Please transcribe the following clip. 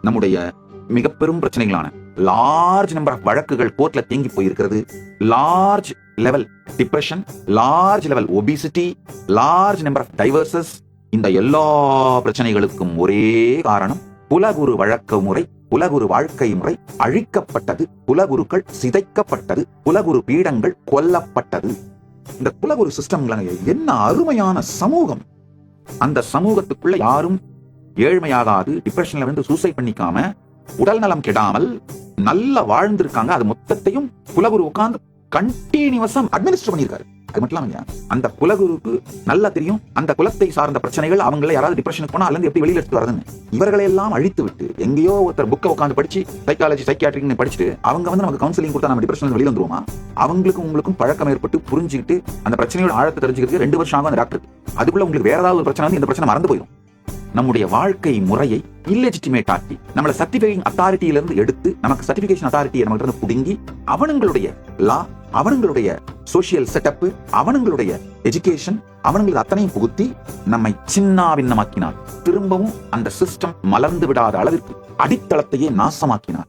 நம்முடைய மிக பெரும் பிரச்சனைகளான லார்ஜ் நம்பர் ஆஃப் வழக்குகள் கோர்ட்ல தேங்கி போயிருக்கிறது. Large level depression, large level obesity, large number of divorces. இந்த எல்லா பிரச்சனைகளுக்கும் ஒரே காரணம் குலகுரு வழக்க முறை, குலகுரு வாழ்க்கை முறை அழிக்கப்பட்டது, குலகுருக்கள் சிதைக்கப்பட்டது, குலகுரு பீடங்கள் கொல்லப்பட்டது. இந்த குலகுரு சிஸ்டம் என்ன அருமையான சமூகம். அந்த சமூகத்துக்குள்ள யாரும் ஏழ்மையாகாது, டிப்ரெஷன்ல வந்து சூசைட் பண்ணிக்காம, உடல் நலம் கெடாமல் நல்லா வாழ்ந்திருக்காங்க. அது மொத்தத்தையும் குலகுரு உட்கார்ந்து கண்டினியூஸா அட்மினிஸ்டர் பண்ணியிருக்காரு. அது மட்டும் இல்லாம அந்த குலகுருக்கு நல்லா தெரியும் அந்த குலத்தை சார்ந்த பிரச்சனைகள், அவங்கள யாராவது டிப்ரெஷனுக்கு போனா அதுல எப்படி வெளியில எடுத்து வரதுன்னு. இவர்களை எல்லாம் அழித்து விட்டு எங்கேயோ ஒருத்தர் புக்கை உட்காந்து படிச்சு சைக்காலஜி சைக்கியாட்ரிக் படிச்சுட்டு அவங்க வந்து நமக்கு கவுன்சிலிங் கொடுத்தா நம்ம டிப்ரெஷன் வெளியில வந்துருவோமா? அவங்களுக்கும் உங்களுக்கும் பழக்கம் ஏற்பட்டு புரிஞ்சுக்கிட்டு அந்த பிரச்சனையோட ஆழத்தை தெரிஞ்சுக்கிறதுக்கு 2 வருஷம் ஆகும் அந்த டாக்டர். அதுக்குள்ள உங்களுக்கு வேற ஏதாவது ஒரு பிரச்சனை வந்து இந்த பிரச்சனை மறந்து போயிடும். நம்முடைய வாழ்க்கை முறையை இல்லெஜிட்டிமேட் ஆக்கி நம்மள சர்டிஃபையிங் அத்தாரிட்டியிலிருந்து எடுத்து நமக்கு சர்டிபிகேஷன் அத்தாரிட்டியை நம்மகிட்ட இருந்து புடுங்கி அவனுங்களுடைய லா, அவனுங்களுடைய சோசியல் செட்டப், அவனுங்களுடைய எஜுகேஷன், அவனுங்களுக்கு அத்தனையும் புகுத்தி நம்மை சின்னாபின்னமாக்கினார். திரும்பவும் அந்த சிஸ்டம் மலர்ந்து விடாத அளவிற்கு அடித்தளத்தையே நாசமாக்கினார்.